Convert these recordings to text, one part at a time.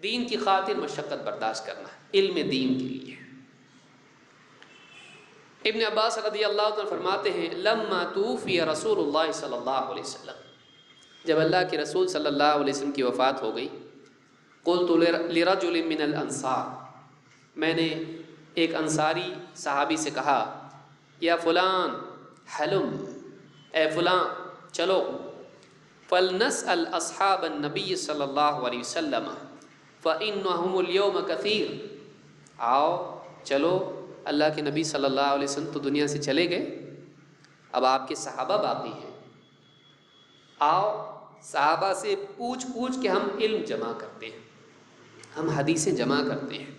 دین کی خاطر مشقت برداشت کرنا، علم دین کے لیے۔ ابن عباس رضی اللہ عنہ فرماتے ہیں لما توفی رسول اللہ صلی اللہ علیہ وسلم، جب اللہ کے رسول صلی اللہ علیہ وسلم کی وفات ہو گئی، قلت لرجل من الانصار، میں نے ایک انصاری صحابی سے کہا یا فلان حلم، اے فلاں چلو، فلنسأل اصحاب النبی صلی اللہ علیہ وسلم فإنهم اليوم کثیر، آؤ چلو، اللہ کے نبی صلی اللہ علیہ وسلم تو دنیا سے چلے گئے، اب آپ کے صحابہ باقی ہیں، آؤ صحابہ سے پوچھ پوچھ کے ہم علم جمع کرتے ہیں، ہم حدیثیں جمع کرتے ہیں۔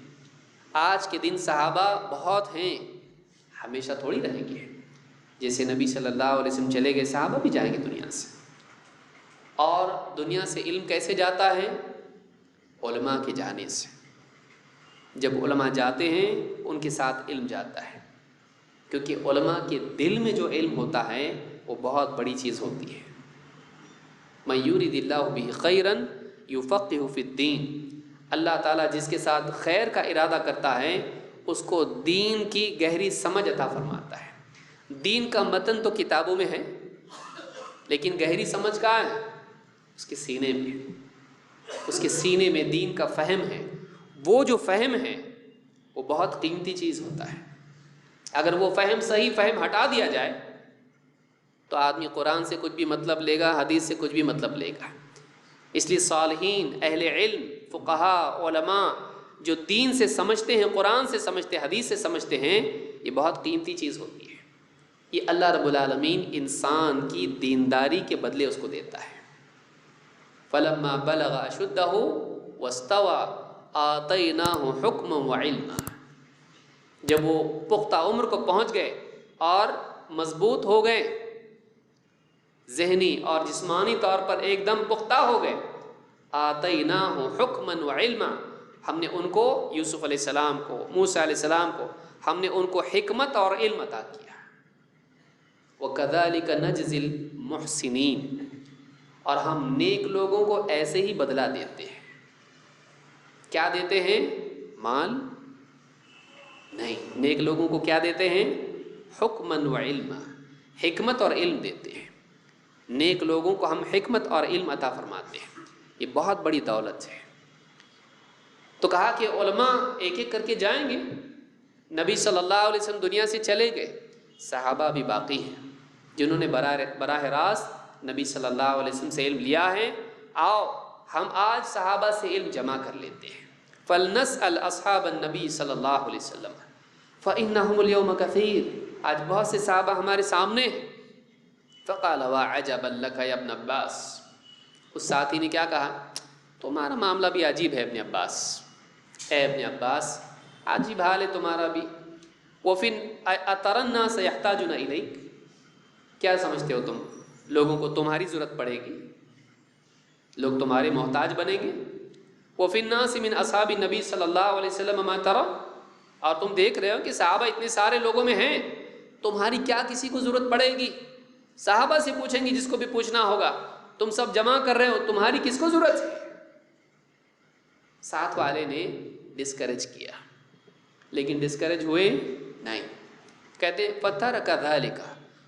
آج کے دن صحابہ بہت ہیں، ہمیشہ تھوڑی رہیں گے، جیسے نبی صلی اللہ علیہ وسلم چلے گئے صحابہ بھی جائیں گے دنیا سے۔ اور دنیا سے علم کیسے جاتا ہے؟ علماء کے جانے سے۔ جب علماء جاتے ہیں ان کے ساتھ علم جاتا ہے، کیونکہ علماء کے دل میں جو علم ہوتا ہے وہ بہت بڑی چیز ہوتی ہے۔ من یرید اللہ بہ خیرا یفقہہ فی الدین، اللہ تعالیٰ جس کے ساتھ خیر کا ارادہ کرتا ہے اس کو دین کی گہری سمجھ عطا فرماتا ہے۔ دین کا متن تو کتابوں میں ہے، لیکن گہری سمجھ کہاں ہے؟ اس کے سینے میں، اس کے سینے میں دین کا فہم ہے۔ وہ جو فہم ہے وہ بہت قیمتی چیز ہوتا ہے۔ اگر وہ فہم، صحیح فہم ہٹا دیا جائے تو آدمی قرآن سے کچھ بھی مطلب لے گا، حدیث سے کچھ بھی مطلب لے گا۔ اس لیے صالحین، اہل علم، فقہاء، علماء جو دین سے سمجھتے ہیں، قرآن سے سمجھتے ہیں، حدیث سے سمجھتے ہیں، یہ بہت قیمتی چیز ہوتی ہے۔ یہ اللہ رب العالمین انسان کی دینداری کے بدلے اس کو دیتا ہے۔ فلما بلغ اشدہ واستوى آتیناہ حکما وعلما، جب وہ پختہ عمر کو پہنچ گئے اور مضبوط ہو گئے، ذہنی اور جسمانی طور پر ایک دم پختہ ہو گئے، آتیناہ حکما وعلما، ہم نے ان کو، یوسف علیہ السلام کو، موسیٰ علیہ السلام کو، ہم نے ان کو حکمت اور علم عطا کیا۔ وَكَذَلِكَ نَجْزِي الْمُحْسِنِينَ، اور ہم نیک لوگوں کو ایسے ہی بدلہ دیتے ہیں۔ کیا دیتے ہیں؟ مال نہیں، نیک لوگوں کو کیا دیتے ہیں؟ حکماً و علما، حکمت اور علم دیتے ہیں۔ نیک لوگوں کو ہم حکمت اور علم عطا فرماتے ہیں، یہ بہت بڑی دولت ہے۔ تو کہا کہ علماء ایک ایک کر کے جائیں گے، نبی صلی اللہ علیہ وسلم دنیا سے چلے گئے، صحابہ بھی باقی ہیں جنہوں نے براہ راست نبی صلی اللہ علیہ وسلم سے علم لیا ہے۔ آؤ ہم آج صحابہ سے علم جمع کر لیتے ہیں۔ فَلْنَسْأَلْ أَصْحَابَ النَّبِي صلی اللہ علیہ وسلم فَإِنَّهُمُ الْيَوْمَ كَثِيرٌ، آج بہت سے صحابہ ہمارے سامنے ہیں۔ فَقَالَ وَعَجَبًا لَكَ يَا ابْنَ عَبَّاسِ، اس ساتھی نے کیا کہا؟ تمہارا معاملہ بھی عجیب ہے ابن عباس، اے ابن عباس عجیب حال ہے تمہارا بھی۔ وَفِنْ أَتَرَى النَّاسَ يَحْتَاجُونَ إِلَيْكَ، کیا سمجھتے ہو تم لوگوں کو تمہاری ضرورت پڑے گی، لوگ تمہارے محتاج بنیں گے؟ وَفِي النَّاسِ مِنْ أَصْحَابِ النَّبِي صلی اللہ علیہ وسلم مَا تَرَى، اور تم دیکھ رہے ہو کہ صحابہ اتنے سارے لوگوں میں ہیں، تمہاری کیا کسی کو ضرورت پڑے گی؟ صحابہ سے پوچھیں گی جس کو بھی پوچھنا ہوگا، تم سب جمع کر رہے ہو، تمہاری کس کو ضرورت ہے؟ ساتھ والے نے ڈسکریج کیا، لیکن ڈسکریج ہوئے نہیں، کہتے فَتَرَكَ ذَلِكَ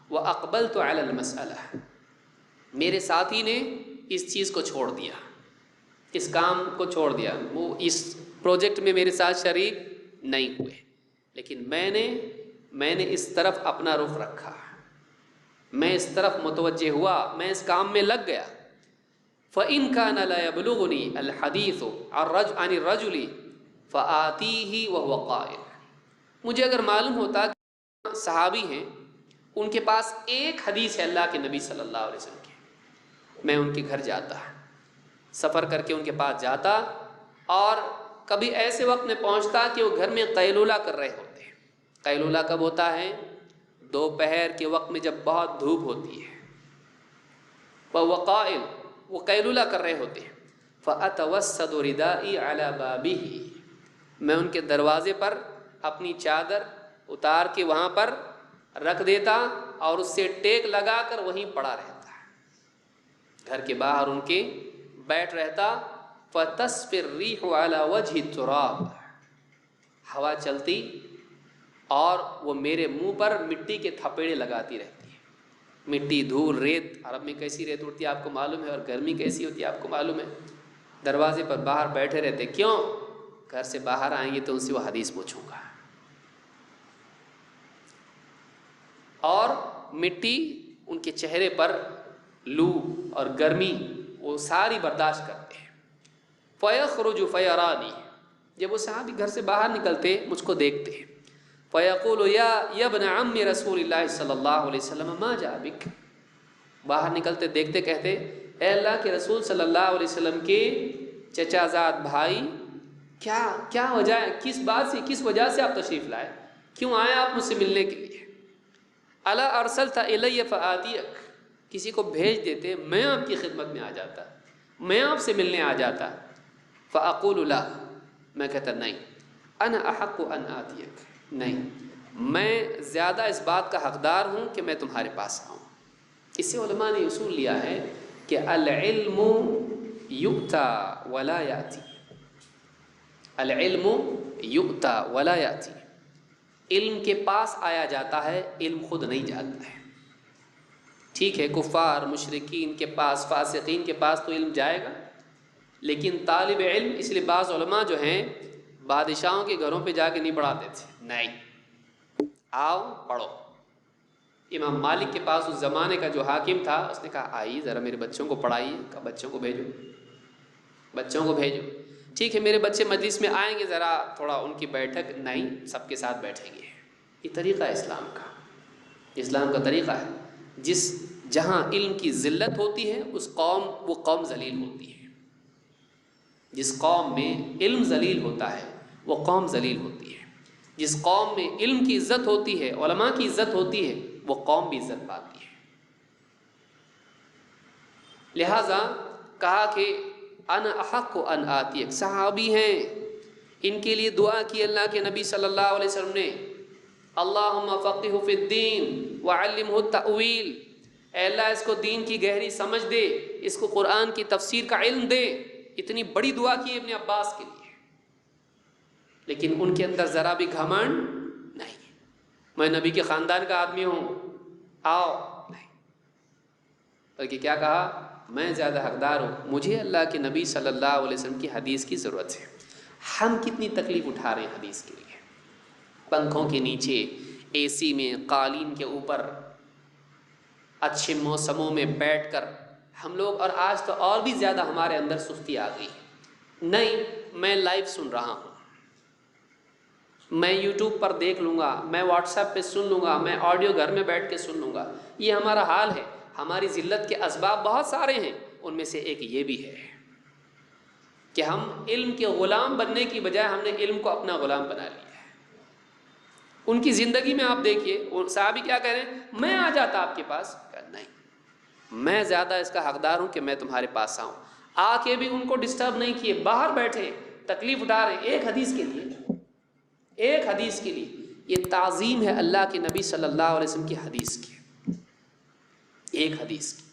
وَأَقْبَلْتُ عَلَى الْمَسْأَلَةِ، میرے ساتھی نے اس چیز کو چھوڑ دیا، اس کام کو چھوڑ دیا، وہ اس پروجیکٹ میں میرے ساتھ شریک نہیں ہوئے، لیکن میں نے اس طرف اپنا رخ رکھا، میں اس طرف متوجہ ہوا، میں اس کام میں لگ گیا۔ فَإِنْ كَانَ لَا يَبْلُغُنِي الْحَدِيثُ عَنِ الرَّجُلِ فَآتِيهِ وَهُوَ قَائِمٌ، مجھے اگر معلوم ہوتا کہ صحابی ہیں ان کے پاس ایک حدیث ہے اللہ کے نبی صلی اللہ علیہ وسلم کی، میں ان کے گھر جاتا، سفر کر کے ان کے پاس جاتا، اور کبھی ایسے وقت میں پہنچتا کہ وہ گھر میں قیلولہ کر رہے ہوتے ہیں۔ قیلولہ کب ہوتا ہے؟ دوپہر کے وقت میں جب بہت دھوپ ہوتی ہے، وَهُوَ قَائِمٌ، وہ قیلولہ کر رہے ہوتے ہیں۔ فَأَتَوَسَّدُ رِدَائِي عَلَى بَابِهِ، میں ان کے دروازے پر اپنی چادر اتار کے وہاں پر رکھ دیتا اور اس سے ٹیک لگا کر وہیں پڑا رہتا، گھر کے باہر ان کے بیٹھ رہتا فتصفی الریح علی وجہ التراب، ہوا چلتی اور وہ میرے منہ پر مٹی کے تھپیڑے لگاتی رہتی ہے. مٹی، دھول، ریت، عرب میں کیسی ریت اڑتی ہے آپ کو معلوم ہے، اور گرمی کیسی ہوتی ہے آپ کو معلوم ہے. دروازے پر باہر بیٹھے رہتے. کیوں؟ گھر سے باہر آئیں گے تو ان سے وہ حدیث پوچھوں گا. اور مٹی ان کے چہرے پر لو اور گرمی وہ ساری برداشت کرتے ہیں. فَيَخْرُجُ فَيَرَانِي، جب وہ صحابی گھر سے باہر نکلتے مجھ کو دیکھتے ہیں. فَيَقُولُ يَا ابْنَ عَمِّ رسول اللہ صلی اللہ علیہ وسلم مَا جَاءَ بِكَ، باہر نکلتے دیکھتے کہتے اے اللہ کے رسول صلی اللہ علیہ وسلم کے چچا زاد بھائی، کیا وجہ ہے، کس بات سے، کس وجہ سے آپ تشریف لائے، کیوں آئے آپ مجھ سے ملنے کے لیے. الا ارسلت الی فآتیک، کسی کو بھیج دیتے میں آپ کی خدمت میں آ جاتا، میں آپ سے ملنے آ جاتا. فاقول لا، میں کہتا نہیں. انا احق ان آتیک، نہیں، میں زیادہ اس بات کا حقدار ہوں کہ میں تمہارے پاس آؤں. اس سے علماء نے اصول لیا ہے کہ العلم یؤتی ولا یاتی، العلم یؤتی ولا یاتی، علم کے پاس آیا جاتا ہے، علم خود نہیں جاتا ہے. ٹھیک ہے، کفار مشرکین کے پاس، فاسقین کے پاس تو علم جائے گا، لیکن طالب علم، اس لیے بعض علماء جو ہیں بادشاہوں کے گھروں پہ جا کے نہیں پڑھاتے تھے، نہیں، آؤ پڑھو. امام مالک کے پاس اس زمانے کا جو حاکم تھا، اس نے کہا آئیے ذرا میرے بچوں کو پڑھائیے. کہا بچوں کو بھیجو، بچوں کو بھیجو. ٹھیک ہے، میرے بچے مجلس میں آئیں گے، ذرا تھوڑا ان کی بیٹھک، نہیں، سب کے ساتھ بیٹھیں گے. یہ طریقہ ہے اسلام کا، اسلام کا طریقہ ہے. جہاں علم کی ذلت ہوتی ہے اس قوم، وہ قوم ذلیل ہوتی ہے. جس قوم میں علم ذلیل ہوتا ہے وہ قوم ذلیل ہوتی ہے. جس قوم میں علم کی عزت ہوتی ہے، علماء کی عزت ہوتی ہے، وہ قوم بھی عزت پاتی ہے. لہذا کہا کہ انا احق ان آتیک، صحابی ہیں، ان کے لیے دعا کی اللہ کے نبی صلی اللہ علیہ وسلم نے، اللہم فقہہ فی الدین وعلمہ التأویل، اے اللہ اس کو دین کی گہری سمجھ دے، اس کو قرآن کی تفسیر کا علم دے. اتنی بڑی دعا کی ابن عباس کے لیے، لیکن ان کے اندر ذرا بھی گھمنڈ نہیں، میں نبی کے خاندان کا آدمی ہوں، آؤ، نہیں، بلکہ کیا کہا، میں زیادہ حقدار ہوں، مجھے اللہ کے نبی صلی اللہ علیہ وسلم کی حدیث کی ضرورت ہے. ہم کتنی تکلیف اٹھا رہے ہیں حدیث کے لیے، پنکھوں کے نیچے، اے سی میں، قالین کے اوپر، اچھے موسموں میں بیٹھ کر ہم لوگ. اور آج تو اور بھی زیادہ ہمارے اندر سستی آ گئی. نہیں، میں لائیو سن رہا ہوں، میں یوٹیوب پر دیکھ لوں گا، میں واٹس ایپ پہ سن لوں گا، میں آڈیو گھر میں بیٹھ کے سن لوں گا. یہ ہمارا حال ہے. ہماری ذلت کے اسباب بہت سارے ہیں، ان میں سے ایک یہ بھی ہے کہ ہم علم کے غلام بننے کی بجائے ہم نے علم کو اپنا غلام بنا لیا ہے. ان کی زندگی میں آپ دیکھیے، وہ صحابی کیا کہہ رہے ہیں، میں آ جاتا آپ کے پاس، نہیں، میں زیادہ اس کا حقدار ہوں کہ میں تمہارے پاس آؤں. آ کے بھی ان کو ڈسٹرب نہیں کیے، باہر بیٹھے تکلیف اٹھا رہے ہیں ایک حدیث کے لیے، ایک حدیث کے لیے. یہ تعظیم ہے اللہ کے نبی صلی اللہ علیہ وسلم کی حدیث کی، ایک حدیث کی.